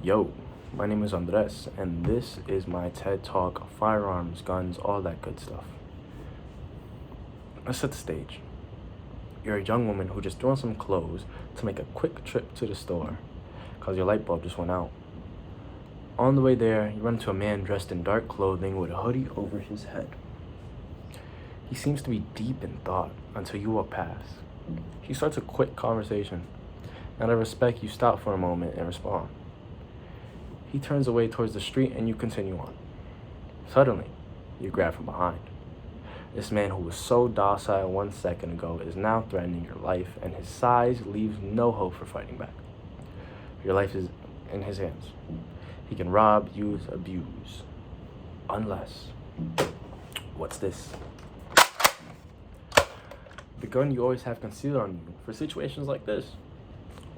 Yo, my name is Andres, and this is my TED Talk, firearms, guns, all that good stuff. Let's set the stage. You're a young woman who just threw on some clothes to make a quick trip to the store because your light bulb just went out. On the way there, you run into a man dressed in dark clothing with a hoodie over his head. He seems to be deep in thought until you walk past. He starts a quick conversation. Out of respect, you stop for a moment and respond. He turns away towards the street and you continue on. Suddenly, you grab from behind. This man who was so docile 1 second ago is now threatening your life, and his size leaves no hope for fighting back. Your life is in his hands. He can rob, use, abuse. Unless, what's this? The gun you always have concealed on you for situations like this.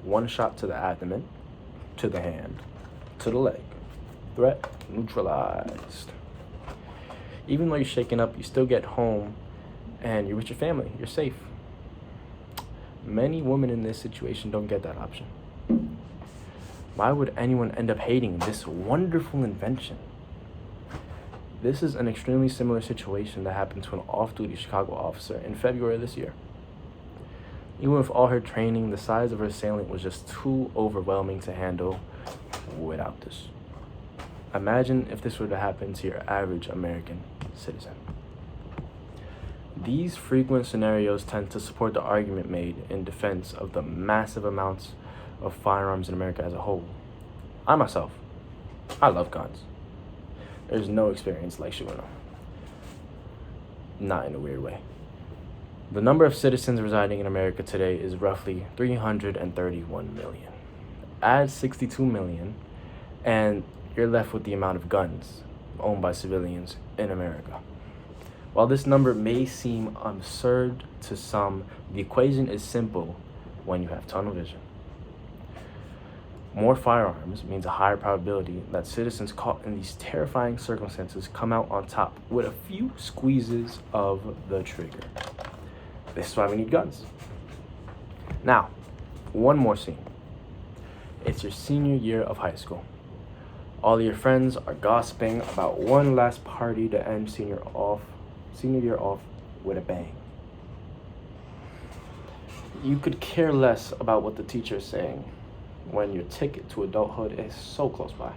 One shot to the abdomen, to the hand, to the leg. Threat neutralized. Even though you're shaken up, you still get home and you're with your family. You're safe. Many women in this situation don't get that option. Why would anyone end up hating this wonderful invention? This is an extremely similar situation that happened to an off-duty Chicago officer in February of this year. Even with all her training, the size of her assailant was just too overwhelming to handle without this. Imagine if this were to happen to your average American citizen. These frequent scenarios tend to support the argument made in defense of the massive amounts of firearms in America as a whole. I myself, I love guns. There's no experience like shooting them. Not in a weird way. The number of citizens residing in America today is roughly 331 million. Add 62 million, and you're left with the amount of guns owned by civilians in America. While this number may seem absurd to some, the equation is simple when you have tunnel vision. More firearms means a higher probability that citizens caught in these terrifying circumstances come out on top with a few squeezes of the trigger. This is why we need guns. Now, one more scene. It's your senior year of high school. All your friends are gossiping about one last party to end senior year off with a bang. You could care less about what the teacher is saying when your ticket to adulthood is so close by.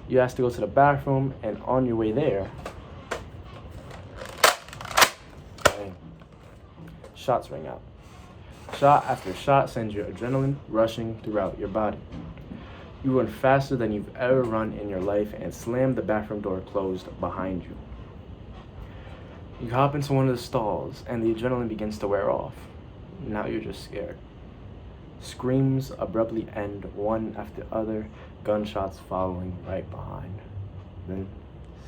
You ask to go to the bathroom, and on your way there, bang, shots ring out. Shot after shot sends your adrenaline rushing throughout your body. You run faster than you've ever run in your life and slam the bathroom door closed behind you. You hop into one of the stalls and the adrenaline begins to wear off. Now you're just scared. Screams abruptly end one after the other, gunshots following right behind. Then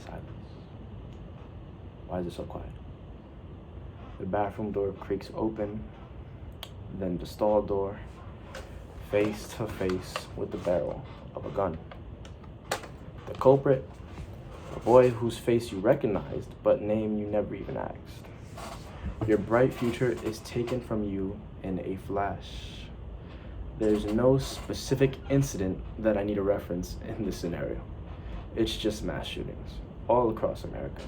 silence. Why is it so quiet? The bathroom door creaks open, then the stall door, face to face with the barrel of a gun. The culprit, a boy whose face you recognized, but name you never even asked. Your bright future is taken from you in a flash. There's no specific incident that I need to reference in this scenario. It's just mass shootings all across America.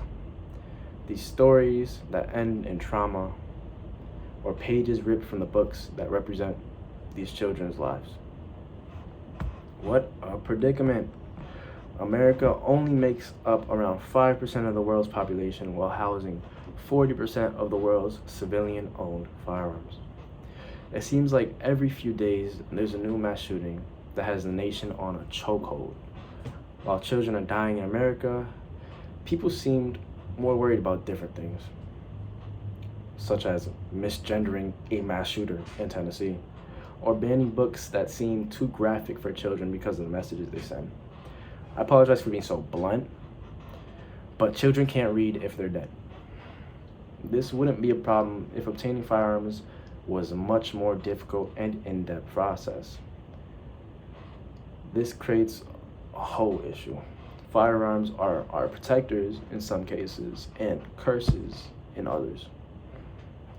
These stories that end in trauma, or pages ripped from the books that represent these children's lives. What a predicament. America only makes up around 5% of the world's population while housing 40% of the world's civilian-owned firearms. It seems like every few days there's a new mass shooting that has the nation on a chokehold. While children are dying in America, people seemed more worried about different things, such as misgendering a mass shooter in Tennessee, or banning books that seem too graphic for children because of the messages they send. I apologize for being so blunt, but children can't read if they're dead. This wouldn't be a problem if obtaining firearms was a much more difficult and in-depth process. This creates a whole issue. Firearms are protectors in some cases and curses in others.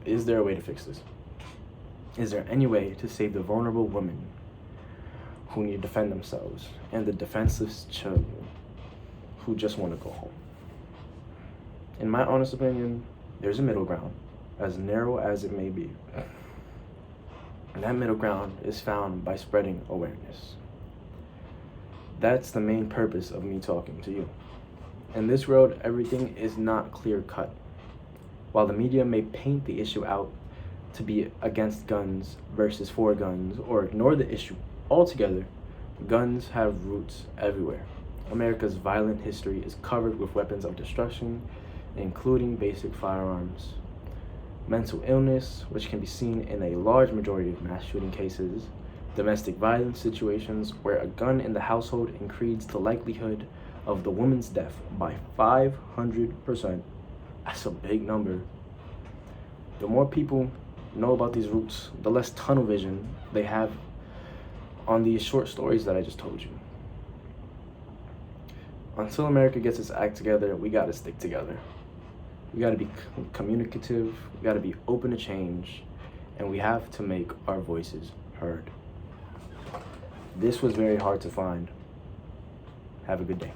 Is there a way to fix this? Is there any way to save the vulnerable woman who need to defend themselves, and the defenseless children who just want to go home. In my honest opinion, there's a middle ground, as narrow as it may be. And that middle ground is found by spreading awareness. That's the main purpose of me talking to you. In this world, everything is not clear-cut. While the media may paint the issue out to be against guns versus for guns, or ignore the issue altogether, guns have roots everywhere. America's violent history is covered with weapons of destruction, including basic firearms. Mental illness, which can be seen in a large majority of mass shooting cases. Domestic violence situations where a gun in the household increases the likelihood of the woman's death by 500%. That's a big number. The more people know about these roots, the less tunnel vision they have on these short stories that I just told you. Until America gets its act together, we gotta stick together. We gotta be communicative, we gotta be open to change, and we have to make our voices heard. This was very hard to find. Have a good day.